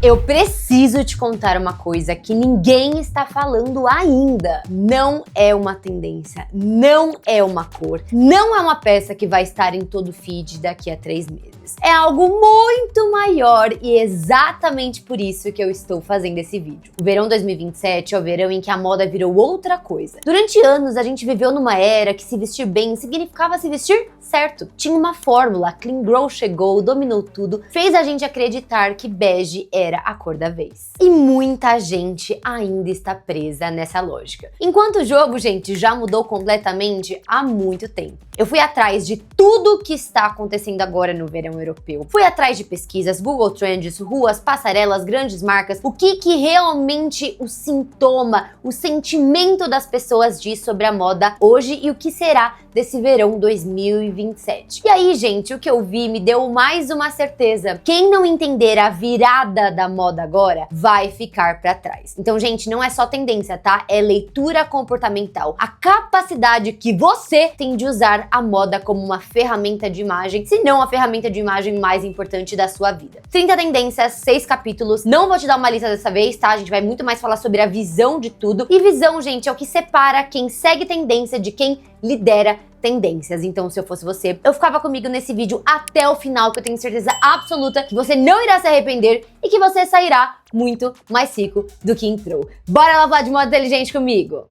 Eu preciso te contar uma coisa que ninguém está falando ainda. Não é uma tendência, não é uma cor, não é uma peça que vai estar em todo o feed daqui a 3 meses. É algo muito maior e exatamente por isso que eu estou fazendo esse vídeo. O verão 2027 é o verão em que a moda virou outra coisa. Durante anos a gente viveu numa era que se vestir bem significava se vestir certo. Tinha uma fórmula, Clean Girl chegou, dominou tudo, fez a gente acreditar que bege era a cor da vez. E muita gente ainda está presa nessa lógica. Enquanto o jogo, gente, já mudou completamente há muito tempo. Eu fui atrás de tudo que está acontecendo agora no verão europeu. Fui atrás de pesquisas, Google Trends, ruas, passarelas, grandes marcas, o que realmente o sintoma, o sentimento das pessoas diz sobre a moda hoje e o que será desse verão 2027. E aí, gente, o que eu vi me deu mais uma certeza. Quem não entender a virada da moda agora vai ficar pra trás. Então, gente, não é só tendência, tá? É leitura comportamental. A capacidade que você tem de usar a moda como uma ferramenta de imagem, se não a ferramenta de imagem mais importante da sua vida. 30 tendências, 6 capítulos. Não vou te dar uma lista dessa vez, tá? A gente vai muito mais falar sobre a visão de tudo. E visão, gente, é o que separa quem segue tendência de quem lidera tendências. Então, se eu fosse você, eu ficava comigo nesse vídeo até o final, que eu tenho certeza absoluta que você não irá se arrepender e que você sairá muito mais rico do que entrou. Bora lá falar de moda inteligente comigo!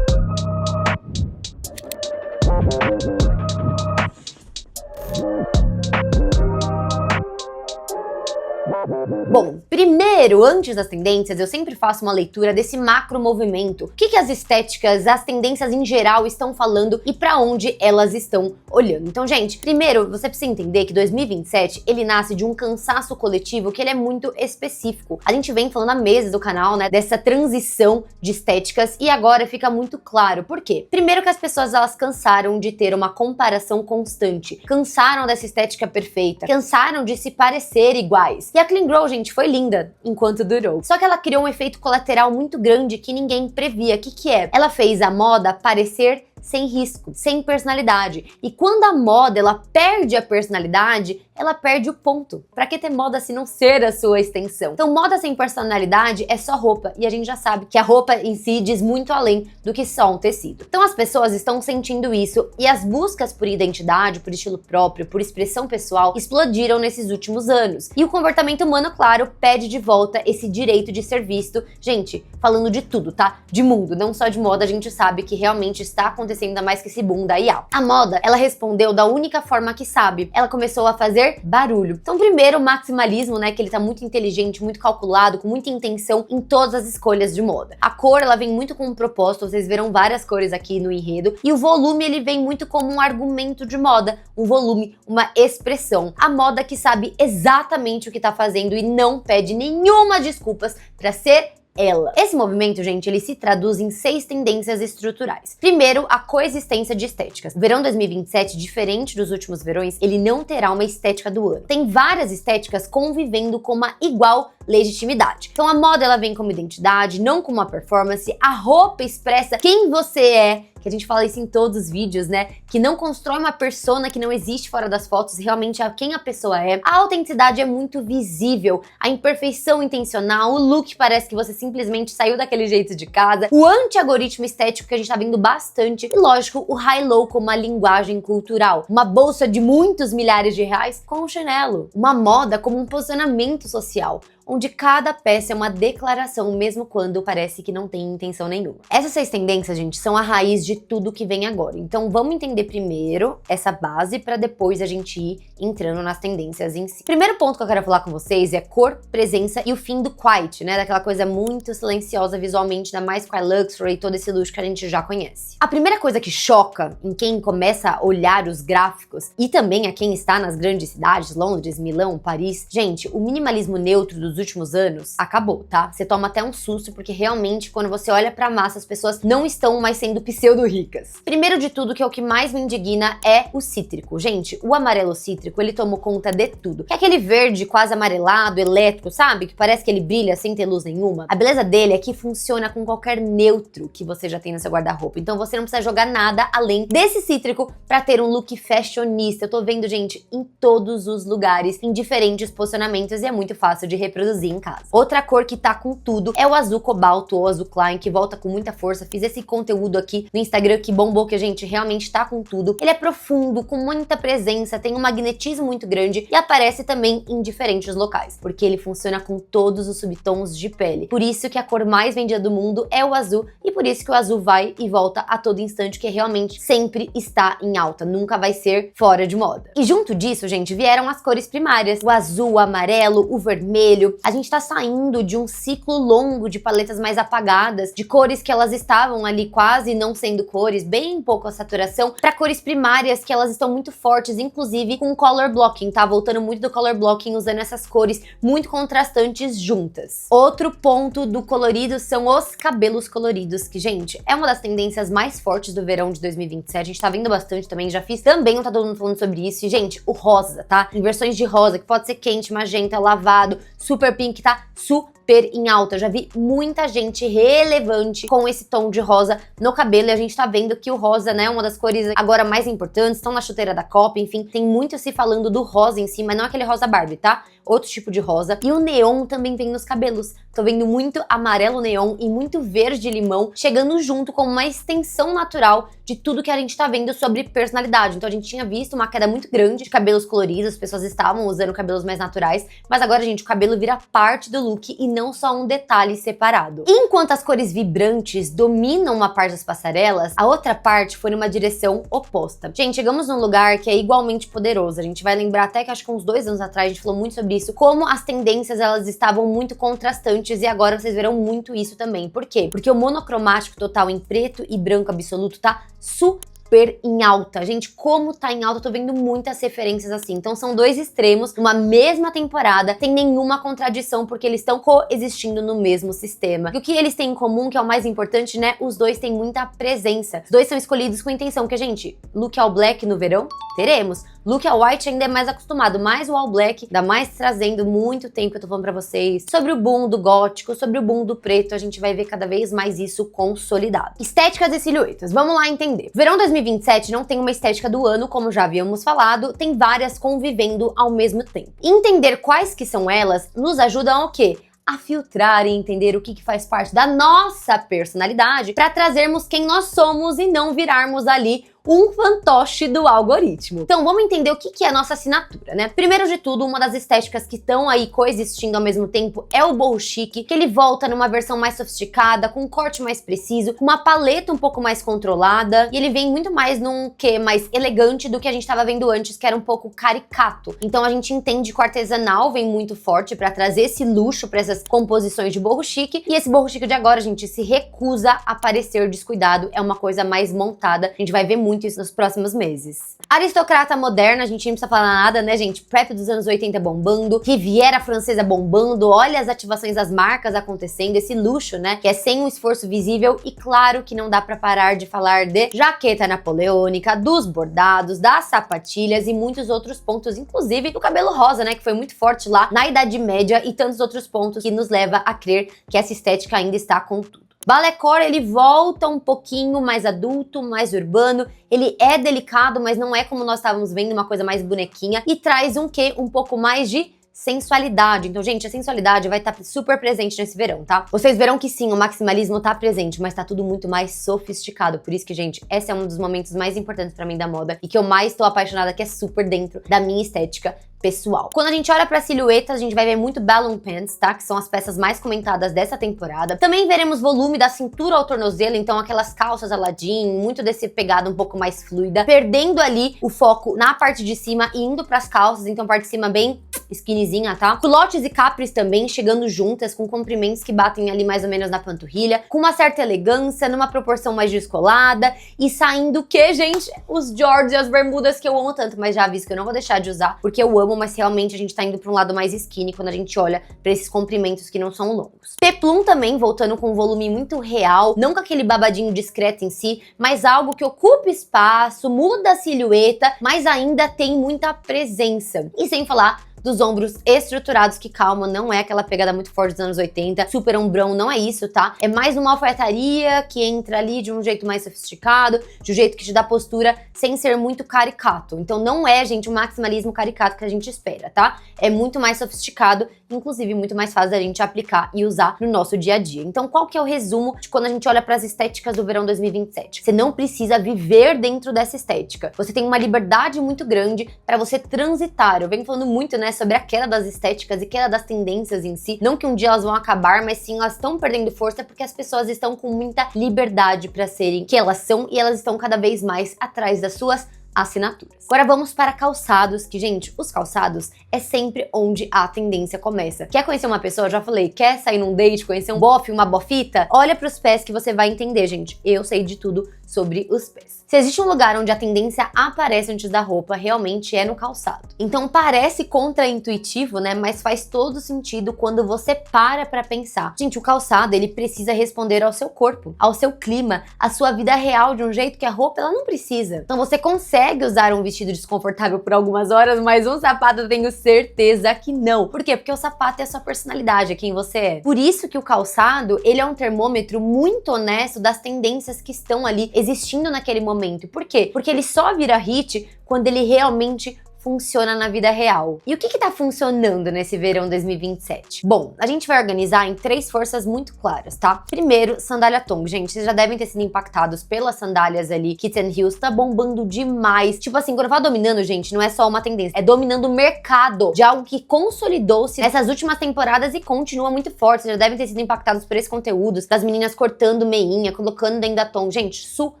Bom, primeiro, antes das tendências, eu sempre faço uma leitura desse macro movimento. O que as estéticas, as tendências em geral estão falando e para onde elas estão olhando. Então, gente, primeiro, você precisa entender que 2027, ele nasce de um cansaço coletivo que ele é muito específico. A gente vem falando há meses do canal, né, dessa transição de estéticas e agora fica muito claro. Por quê? Primeiro que as pessoas, elas cansaram de ter uma comparação constante, cansaram dessa estética perfeita, cansaram de se parecer iguais. E a Clean Girl, gente, foi linda enquanto durou. Só que ela criou um efeito colateral muito grande que ninguém previa. O que é? Ela fez a moda parecer sem risco, sem personalidade. E quando a moda, ela perde a personalidade, ela perde o ponto. Pra que ter moda se não ser a sua extensão? Então, moda sem personalidade é só roupa. E a gente já sabe que a roupa em si diz muito além do que só um tecido. Então, as pessoas estão sentindo isso e as buscas por identidade, por estilo próprio, por expressão pessoal, explodiram nesses últimos anos. E o comportamento humano, claro, pede de volta esse direito de ser visto. Gente, falando de tudo, tá? De mundo, não só de moda, a gente sabe que realmente está acontecendo ainda mais que esse boom da IA. A moda, ela respondeu da única forma que sabe. Ela começou a fazer barulho. Então, primeiro, o maximalismo, né, que ele tá muito inteligente, muito calculado, com muita intenção em todas as escolhas de moda. A cor, ela vem muito com um propósito, vocês verão várias cores aqui no enredo, e o volume, ele vem muito como um argumento de moda, um volume, uma expressão. A moda que sabe exatamente o que tá fazendo e não pede nenhuma desculpas pra ser ela. Esse movimento, gente, ele se traduz em 6 tendências estruturais. Primeiro, a coexistência de estéticas. O verão 2027, diferente dos últimos verões, ele não terá uma estética do ano. Tem várias estéticas convivendo com uma igual legitimidade. Então a moda, ela vem como identidade, não como uma performance. A roupa expressa quem você é, que a gente fala isso em todos os vídeos, né? Que não constrói uma persona que não existe fora das fotos, realmente é quem a pessoa é. A autenticidade é muito visível, a imperfeição intencional, o look parece que você simplesmente saiu daquele jeito de casa, o anti-algoritmo estético que a gente tá vendo bastante, e lógico, o high-low como uma linguagem cultural, uma bolsa de muitos milhares de reais com um chinelo, uma moda como um posicionamento social, onde cada peça é uma declaração, mesmo quando parece que não tem intenção nenhuma. Essas 6 tendências, gente, são a raiz de tudo que vem agora. Então vamos entender primeiro essa base para depois a gente ir entrando nas tendências em si. Primeiro ponto que eu quero falar com vocês é cor, presença e o fim do quiet, né? Daquela coisa muito silenciosa visualmente, ainda mais com a luxury e todo esse luxo que a gente já conhece. A primeira coisa que choca em quem começa a olhar os gráficos e também a quem está nas grandes cidades, Londres, Milão, Paris, gente, o minimalismo neutro dos últimos anos, acabou, tá? Você toma até um susto, porque realmente, quando você olha pra massa, as pessoas não estão mais sendo pseudo-ricas. Primeiro de tudo, que é o que mais me indigna, é o cítrico. Gente, o amarelo cítrico, ele tomou conta de tudo. Que é aquele verde quase amarelado, elétrico, sabe? Que parece que ele brilha sem ter luz nenhuma. A beleza dele é que funciona com qualquer neutro que você já tem no seu guarda-roupa. Então você não precisa jogar nada além desse cítrico pra ter um look fashionista. Eu tô vendo, gente, em todos os lugares, em diferentes posicionamentos, e é muito fácil de reproduzir em casa. Outra cor que tá com tudo é o azul cobalto ou azul Klein, que volta com muita força. Fiz esse conteúdo aqui no Instagram que bombou, que a gente realmente tá com tudo. Ele é profundo, com muita presença, tem um magnetismo muito grande e aparece também em diferentes locais, porque ele funciona com todos os subtons de pele. Por isso que a cor mais vendida do mundo é o azul, e por isso que o azul vai e volta a todo instante, que realmente sempre está em alta, nunca vai ser fora de moda. E junto disso, gente, vieram as cores primárias, o azul, o amarelo, o vermelho. A gente tá saindo de um ciclo longo de paletas mais apagadas, de cores que elas estavam ali quase não sendo cores, bem pouco a saturação, para cores primárias que elas estão muito fortes, inclusive com color blocking, tá? Voltando muito do color blocking, usando essas cores muito contrastantes juntas. Outro ponto do colorido são os cabelos coloridos, que, gente, é uma das tendências mais fortes do verão de 2027. A gente tá vendo bastante também, já fiz também, tá todo mundo falando sobre isso. E, gente, o rosa, tá? Em versões de rosa, que pode ser quente, magenta, lavado, super pink, tá? Super em alta. Eu já vi muita gente relevante com esse tom de rosa no cabelo, e a gente tá vendo que o rosa, né, é uma das cores agora mais importantes, estão na chuteira da Copa, enfim, tem muito se falando do rosa em si, mas não aquele rosa Barbie, tá? Outro tipo de rosa. E o neon também vem nos cabelos. Tô vendo muito amarelo neon e muito verde limão chegando junto como uma extensão natural de tudo que a gente tá vendo sobre personalidade. Então a gente tinha visto uma queda muito grande de cabelos coloridos, as pessoas estavam usando cabelos mais naturais, mas agora, gente, o cabelo vira parte do look e não só um detalhe separado. E enquanto as cores vibrantes dominam uma parte das passarelas, a outra parte foi numa direção oposta. Gente, chegamos num lugar que é igualmente poderoso. A gente vai lembrar até que acho que uns 2 anos atrás a gente falou muito sobre isso, como as tendências elas estavam muito contrastantes, e agora vocês verão muito isso também. Por quê? Porque o monocromático total em preto e branco absoluto tá super em alta. Gente, como tá em alta, eu tô vendo muitas referências assim. Então são dois extremos numa mesma temporada, sem nenhuma contradição, porque eles estão coexistindo no mesmo sistema. E o que eles têm em comum, que é o mais importante, né? Os dois têm muita presença. Os dois são escolhidos com intenção, porque, gente, look all black no verão, teremos. Look all white ainda é mais acostumado, mas o all black, ainda mais trazendo muito tempo que eu tô falando pra vocês sobre o boom do gótico, sobre o boom do preto, a gente vai ver cada vez mais isso consolidado. Estéticas e silhuetas, vamos lá entender. Verão 2027 não tem uma estética do ano, como já havíamos falado, tem várias convivendo ao mesmo tempo. Entender quais que são elas nos ajudam ao quê? A filtrar e entender o que faz parte da nossa personalidade para trazermos quem nós somos e não virarmos ali um fantoche do algoritmo. Então vamos entender o que é a nossa assinatura, né? Primeiro de tudo, uma das estéticas que estão aí coexistindo ao mesmo tempo é o boho chic, que ele volta numa versão mais sofisticada, com um corte mais preciso, com uma paleta um pouco mais controlada, e ele vem muito mais num quê mais elegante do que a gente estava vendo antes, que era um pouco caricato. Então a gente entende que o artesanal vem muito forte para trazer esse luxo para essas composições de boho chic, e esse boho chic de agora, gente, se recusa a parecer descuidado, é uma coisa mais montada. A gente vai ver muito isso nos próximos meses. Aristocrata moderna, a gente não precisa falar nada, né, gente? Prep dos anos 80 bombando, Riviera francesa bombando, olha as ativações das marcas acontecendo, esse luxo, né, que é sem um esforço visível, e claro que não dá pra parar de falar de jaqueta napoleônica, dos bordados, das sapatilhas e muitos outros pontos, inclusive do cabelo rosa, né, que foi muito forte lá na Idade Média, e tantos outros pontos que nos leva a crer que essa estética ainda está com tudo. Balletcore, ele volta um pouquinho mais adulto, mais urbano, ele é delicado, mas não é como nós estávamos vendo, uma coisa mais bonequinha, e traz um quê? Um pouco mais de sensualidade. Então, gente, a sensualidade vai estar super presente nesse verão, tá? Vocês verão que sim, o maximalismo tá presente, mas tá tudo muito mais sofisticado. Por isso que, gente, esse é um dos momentos mais importantes pra mim da moda e que eu mais tô apaixonada, que é super dentro da minha estética pessoal. Quando a gente olha pra silhuetas, a gente vai ver muito balloon pants, tá? Que são as peças mais comentadas dessa temporada. Também veremos volume da cintura ao tornozelo, então aquelas calças Aladdin, muito desse pegada um pouco mais fluida, perdendo ali o foco na parte de cima e indo pras calças, então parte de cima bem skinnyzinha, tá? Culottes e capris também chegando juntas, com comprimentos que batem ali mais ou menos na panturrilha, com uma certa elegância, numa proporção mais descolada, e saindo o que, gente? Os Jorts e as bermudas que eu amo tanto, mas já aviso que eu não vou deixar de usar, porque eu amo, mas realmente a gente tá indo pra um lado mais skinny quando a gente olha pra esses comprimentos que não são longos. Peplum também, voltando com um volume muito real, não com aquele babadinho discreto em si, mas algo que ocupa espaço, muda a silhueta, mas ainda tem muita presença. E sem falar dos ombros estruturados, que calma, não é aquela pegada muito forte dos anos 80, super ombrão, não é isso, tá? É mais uma alfaiataria que entra ali de um jeito mais sofisticado, de um jeito que te dá postura sem ser muito caricato. Então não é, gente, o maximalismo caricato que a gente espera, tá? É muito mais sofisticado, inclusive muito mais fácil da gente aplicar e usar no nosso dia a dia. Então qual que é o resumo de quando a gente olha para as estéticas do verão 2027? Você não precisa viver dentro dessa estética. Você tem uma liberdade muito grande para você transitar. Eu venho falando muito, né, sobre a queda das estéticas e queda das tendências em si. Não que um dia elas vão acabar, mas sim elas estão perdendo força porque as pessoas estão com muita liberdade para serem que elas são, e elas estão cada vez mais atrás das suas assinaturas. Agora vamos para calçados, que, gente, os calçados é sempre onde a tendência começa. Quer conhecer uma pessoa? Eu já falei, quer sair num date, conhecer um bofe, uma bofita? Olha pros pés que você vai entender, gente. Eu sei de tudo sobre os pés. Se existe um lugar onde a tendência aparece antes da roupa, realmente é no calçado. Então parece contraintuitivo, né? Mas faz todo sentido quando você para pra pensar. Gente, o calçado, ele precisa responder ao seu corpo, ao seu clima, à sua vida real, de um jeito que a roupa, ela não precisa. Então você consegue usar um vestido desconfortável por algumas horas, mas um sapato eu tenho certeza que não. Por quê? Porque o sapato é a sua personalidade, é quem você é. Por isso que o calçado, ele é um termômetro muito honesto das tendências que estão ali existindo naquele momento. Por quê? Porque ele só vira hit quando ele realmente funciona na vida real. E o que tá funcionando nesse verão 2027? Bom, a gente vai organizar em 3 forças muito claras, tá? Primeiro, sandália tongue. Gente, vocês já devem ter sido impactados pelas sandálias ali. Kitten Heels tá bombando demais. Tipo assim, quando eu falo dominando, gente, não é só uma tendência, é dominando o mercado de algo que consolidou-se nessas últimas temporadas e continua muito forte. Vocês já devem ter sido impactados por esses conteúdos das meninas cortando meinha, colocando dentro da tongue. Gente, super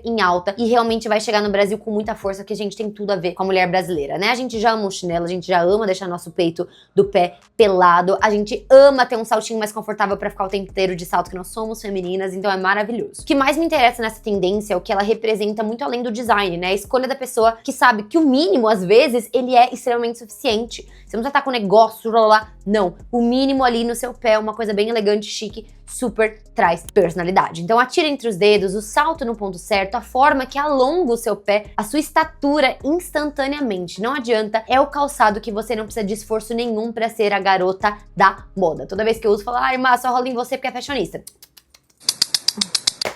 em alta, e realmente vai chegar no Brasil com muita força, que a gente tem tudo a ver com a mulher brasileira, né? A gente já ama o chinelo, a gente já ama deixar nosso peito do pé pelado, a gente ama ter um saltinho mais confortável pra ficar o tempo inteiro de salto, que nós somos femininas, então é maravilhoso. O que mais me interessa nessa tendência é o que ela representa muito além do design, né? A escolha da pessoa que sabe que o mínimo, às vezes, ele é extremamente suficiente. Você não precisa estar com o negócio, lá, não. O mínimo ali no seu pé, uma coisa bem elegante, chique, super traz personalidade. Então atira entre os dedos, o salto no ponto certo, a forma que alonga o seu pé, a sua estatura instantaneamente. Não adianta, é o calçado que você não precisa de esforço nenhum pra ser a garota da moda. Toda vez que eu uso, eu falo, ai, mas só rola em você porque é fashionista.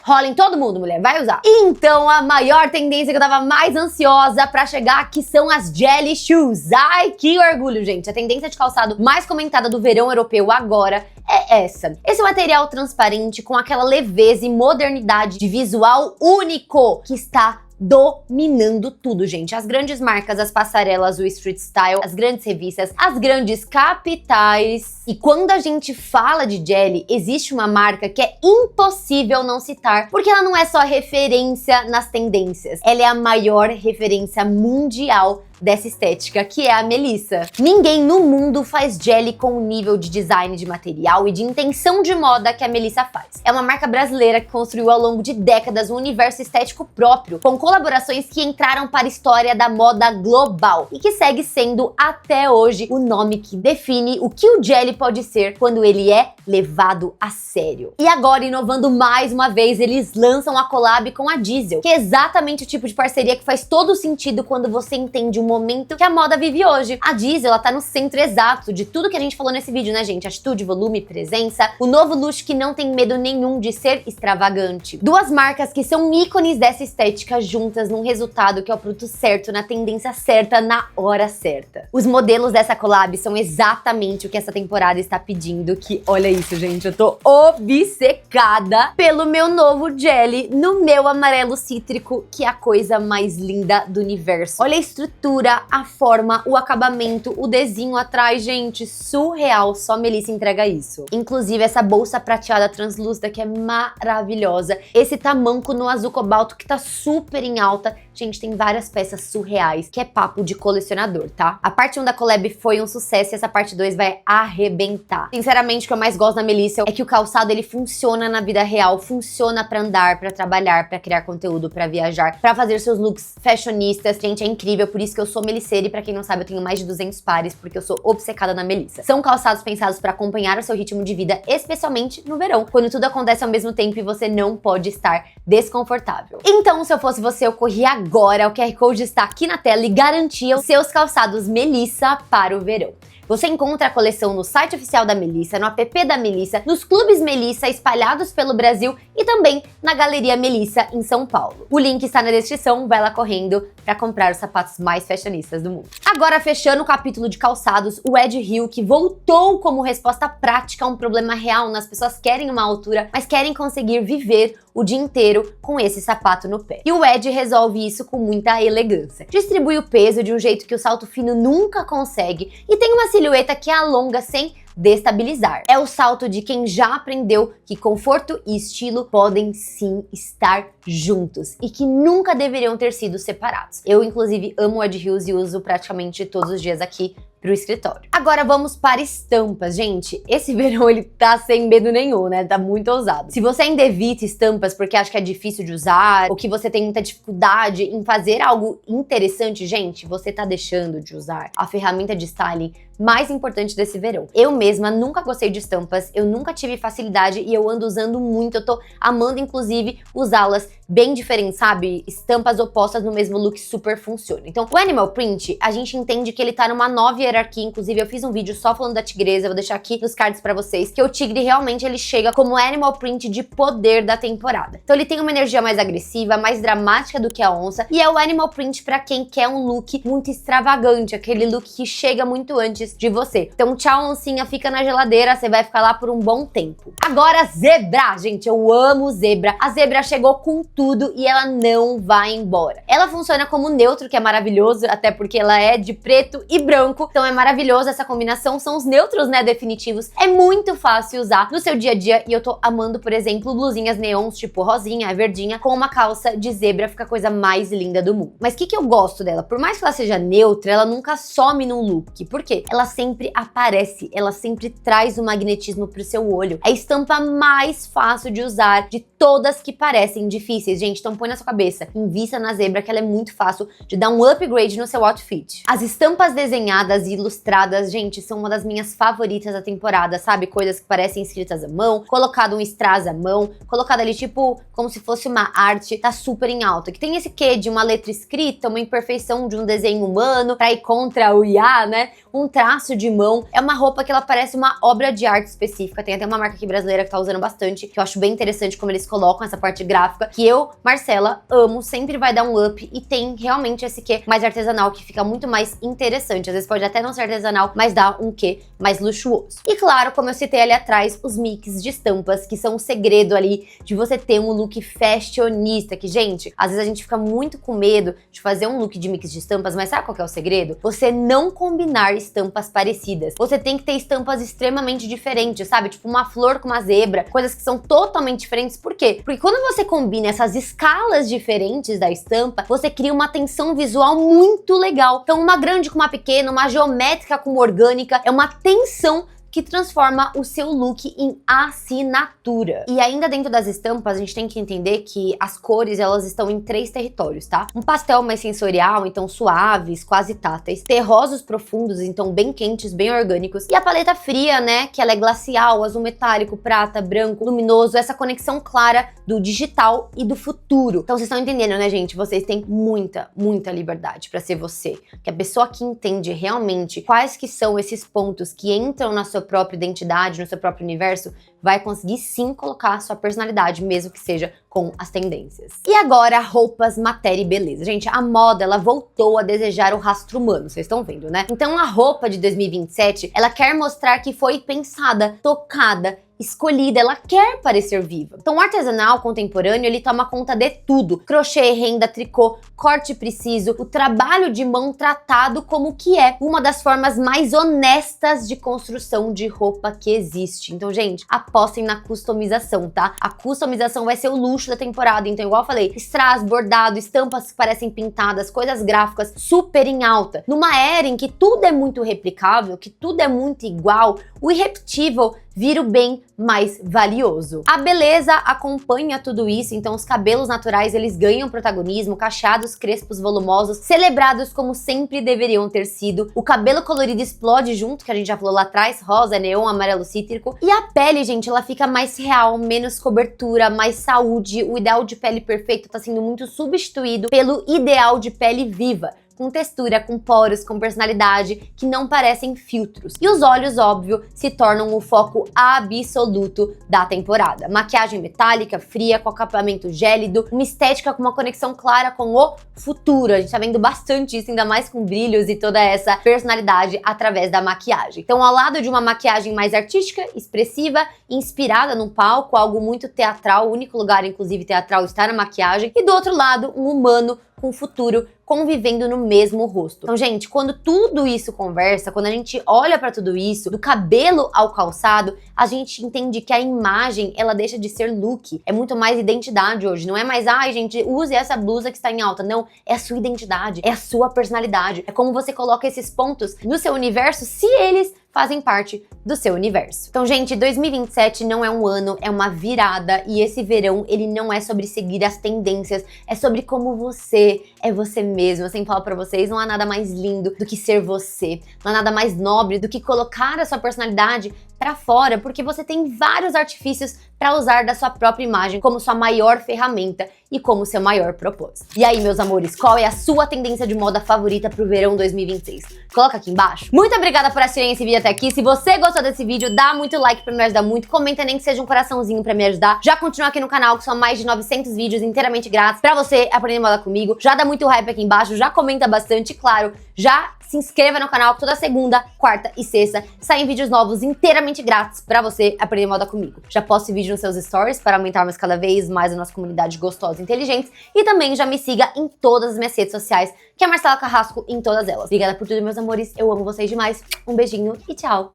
Rola em todo mundo, mulher, vai usar. Então, a maior tendência que eu tava mais ansiosa pra chegar, que são as Jelly Shoes. Ai, que orgulho, gente. A tendência de calçado mais comentada do verão europeu agora é essa. Esse material transparente com aquela leveza e modernidade de visual único que está dominando tudo, gente. As grandes marcas, as passarelas, o street style, as grandes revistas, as grandes capitais. E quando a gente fala de Jelly, existe uma marca que é impossível não citar, porque ela não é só referência nas tendências, ela é a maior referência mundial dessa estética, que é a Melissa. Ninguém no mundo faz Jelly com o nível de design de material e de intenção de moda que a Melissa faz. É uma marca brasileira que construiu ao longo de décadas um universo estético próprio, com colaborações que entraram para a história da moda global e que segue sendo até hoje o nome que define o que o Jelly pode ser quando ele é levado a sério. E agora, inovando mais uma vez, eles lançam a collab com a Diesel, que é exatamente o tipo de parceria que faz todo sentido quando você entende o momento que a moda vive hoje. A Diesel, ela tá no centro exato de tudo que a gente falou nesse vídeo, né, gente? Atitude, volume, presença, o novo luxo que não tem medo nenhum de ser extravagante. Duas marcas que são ícones dessa estética juntas num resultado que é o produto certo, na tendência certa, na hora certa. Os modelos dessa collab são exatamente o que essa temporada está pedindo, que, olha isso, gente, eu tô obcecada pelo meu novo Jelly no meu amarelo cítrico, que é a coisa mais linda do universo. Olha a estrutura, a forma, o acabamento, o desenho atrás, gente, surreal, só Melissa entrega isso. Inclusive essa bolsa prateada translúcida que é maravilhosa, esse tamanco no azul cobalto que tá super em alta, Gente, tem várias peças surreais, que é papo de colecionador, tá? A parte 1 da collab foi um sucesso e essa parte 2 vai arrebentar. Sinceramente, o que eu mais gosto da Melissa é que o calçado, ele funciona na vida real, funciona pra andar, pra trabalhar, pra criar conteúdo, pra viajar, pra fazer seus looks fashionistas. Gente, é incrível, por isso que eu sou melisseira e pra quem não sabe, eu tenho mais de 200 pares, porque eu sou obcecada na Melissa. São calçados pensados pra acompanhar o seu ritmo de vida, especialmente no verão, quando tudo acontece ao mesmo tempo e você não pode estar desconfortável. Então, se eu fosse você, eu corria agora, o QR Code está aqui na tela e garantia os seus calçados Melissa para o verão. Você encontra a coleção no site oficial da Melissa, no app da Melissa, nos clubes Melissa espalhados pelo Brasil e também na Galeria Melissa em São Paulo. O link está na descrição, vai lá correndo para comprar os sapatos mais fashionistas do mundo. Agora, fechando o capítulo de calçados, o Ed Hill, que voltou como resposta prática a um problema real, as pessoas querem uma altura, mas querem conseguir viver o dia inteiro com esse sapato no pé. E o Ed resolve isso com muita elegância. Distribui o peso de um jeito que o salto fino nunca consegue e tem uma silhueta que alonga sem destabilizar. É o salto de quem já aprendeu que conforto e estilo podem sim estar juntos e que nunca deveriam ter sido separados. Eu, inclusive, amo o Ed Hills e uso praticamente todos os dias aqui pro escritório. Agora vamos para estampas, gente. Esse verão ele tá sem medo nenhum, né? Tá muito ousado. Se você ainda evita estampas porque acha que é difícil de usar ou que você tem muita dificuldade em fazer algo interessante, gente, você tá deixando de usar a ferramenta de styling mais importante desse verão. Eu mesma nunca gostei de estampas, eu nunca tive facilidade e eu ando usando muito, eu tô amando inclusive usá-las bem diferentes, sabe? Estampas opostas no mesmo look super funciona. Então, o Animal Print, a gente entende que ele tá numa nova hierarquia, inclusive eu fiz um vídeo só falando da tigresa, vou deixar aqui nos cards pra vocês, que o tigre realmente ele chega como Animal Print de poder da temporada. Então ele tem uma energia mais agressiva, mais dramática do que a onça, e é o Animal Print pra quem quer um look muito extravagante, aquele look que chega muito antes de você. Então tchau oncinha, fica na geladeira, você vai ficar lá por um bom tempo. Agora zebra, gente, eu amo zebra. A zebra chegou com tudo e ela não vai embora. Ela funciona como neutro, que é maravilhoso, até porque ela é de preto e branco, então é maravilhoso essa combinação, são os neutros, né, definitivos. É muito fácil usar no seu dia a dia e eu tô amando, por exemplo, blusinhas neons, tipo rosinha, verdinha, com uma calça de zebra, fica a coisa mais linda do mundo. Mas o que eu gosto dela? Por mais que ela seja neutra, ela nunca some num look. Por quê? Ela sempre aparece, ela sempre traz o magnetismo pro seu olho. É a estampa mais fácil de usar de todas que parecem difíceis, gente, então põe na sua cabeça, invista na zebra que ela é muito fácil de dar um upgrade no seu outfit. As estampas desenhadas e ilustradas, gente, são uma das minhas favoritas da temporada, sabe? Coisas que parecem escritas à mão, colocado um strass à mão, colocado ali tipo como se fosse uma arte, tá super em alta. Que tem esse quê de uma letra escrita, uma imperfeição de um desenho humano, pra ir contra o IA, né? Um traço de mão. É uma roupa que ela parece uma obra de arte específica. Tem até uma marca aqui brasileira que tá usando bastante, que eu acho bem interessante como eles colocam essa parte gráfica, que eu, Marcela, amo, sempre vai dar um up e tem realmente esse quê mais artesanal, que fica muito mais interessante. Às vezes pode até não ser artesanal, mas dá um quê mais luxuoso. E claro, como eu citei ali atrás, os mix de estampas, que são o segredo ali de você ter um look fashionista, que, gente, às vezes a gente fica muito com medo de fazer um look de mix de estampas, mas sabe qual que é o segredo? Você não combinar estampas parecidas. Você tem que ter estampas extremamente diferentes, sabe? Tipo uma flor com uma zebra, coisas que são totalmente diferentes. Por quê? Porque quando você combina essas escalas diferentes da estampa, você cria uma tensão visual muito legal. Então, uma grande com uma pequena, uma geométrica com uma orgânica, é uma tensão que transforma o seu look em assinatura. E ainda dentro das estampas, a gente tem que entender que as cores, elas estão em 3 territórios, tá? Um pastel mais sensorial, então suaves, quase táteis. Terrosos profundos, então bem quentes, bem orgânicos. E a paleta fria, né, que ela é glacial, azul metálico, prata, branco, luminoso. Essa conexão clara do digital e do futuro. Então vocês estão entendendo, né, gente? Vocês têm muita, muita liberdade pra ser você. Que a pessoa que entende realmente quais que são esses pontos que entram na sua própria identidade, no seu próprio universo, vai conseguir sim colocar a sua personalidade, mesmo que seja com as tendências. E agora, roupas, matéria e beleza. Gente, a moda, ela voltou a desejar o rastro humano, vocês estão vendo, né? Então a roupa de 2027, ela quer mostrar que foi pensada, tocada, escolhida, ela quer parecer viva. Então o artesanal contemporâneo, ele toma conta de tudo. Crochê, renda, tricô, corte preciso, o trabalho de mão tratado como que é uma das formas mais honestas de construção de roupa que existe. Então, gente, a apostem na customização, tá? A customização vai ser o luxo da temporada, então igual eu falei, strass, bordado, estampas que parecem pintadas, coisas gráficas super em alta. Numa era em que tudo é muito replicável, que tudo é muito igual, o irrepetível vira o bem mais valioso. A beleza acompanha tudo isso, então os cabelos naturais eles ganham protagonismo, cacheados, crespos, volumosos, celebrados como sempre deveriam ter sido. O cabelo colorido explode junto, que a gente já falou lá atrás, rosa, neon, amarelo cítrico. E a pele, gente, ela fica mais real, menos cobertura, mais saúde. O ideal de pele perfeito tá sendo muito substituído pelo ideal de pele viva, com textura, com poros, com personalidade, que não parecem filtros. E os olhos, óbvio, se tornam o foco absoluto da temporada. Maquiagem metálica, fria, com acabamento gélido, uma estética com uma conexão clara com o futuro. A gente tá vendo bastante isso, ainda mais com brilhos e toda essa personalidade através da maquiagem. Então, ao lado de uma maquiagem mais artística, expressiva, inspirada no palco, algo muito teatral, o único lugar, inclusive, teatral está na maquiagem, e do outro lado, um humano com o futuro convivendo no mesmo rosto. Então, gente, quando tudo isso conversa, quando a gente olha pra tudo isso, do cabelo ao calçado, a gente entende que a imagem, ela deixa de ser look. É muito mais identidade hoje. Não é mais, ai, gente, use essa blusa que está em alta. Não, é a sua identidade, é a sua personalidade. É como você coloca esses pontos no seu universo, se eles fazem parte do seu universo. Então, gente, 2027 não é um ano, é uma virada, e esse verão, ele não é sobre seguir as tendências, é sobre como você é você mesmo. Eu sempre falo pra vocês, não há nada mais lindo do que ser você, não há nada mais nobre do que colocar a sua personalidade pra fora, porque você tem vários artifícios pra usar da sua própria imagem como sua maior ferramenta e como seu maior propósito. E aí, meus amores, qual é a sua tendência de moda favorita pro verão 2026? Coloca aqui embaixo. Muito obrigada por assistirem esse vídeo até aqui. Se você gostou desse vídeo, dá muito like pra me ajudar muito. Comenta nem que seja um coraçãozinho pra me ajudar. Já continua aqui no canal, que são mais de 900 vídeos inteiramente grátis pra você aprender moda comigo. Já dá muito hype aqui embaixo, já comenta bastante, claro. Já se inscreva no canal, que toda segunda, quarta e sexta saem vídeos novos inteiramente grátis pra você aprender moda comigo. Já posto vídeo nos seus stories para aumentarmos cada vez mais a nossa comunidade gostosa e inteligente. E também já me siga em todas as minhas redes sociais, que é Marcela Carrasco em todas elas. Obrigada por tudo, meus amores. Eu amo vocês demais. Um beijinho e tchau!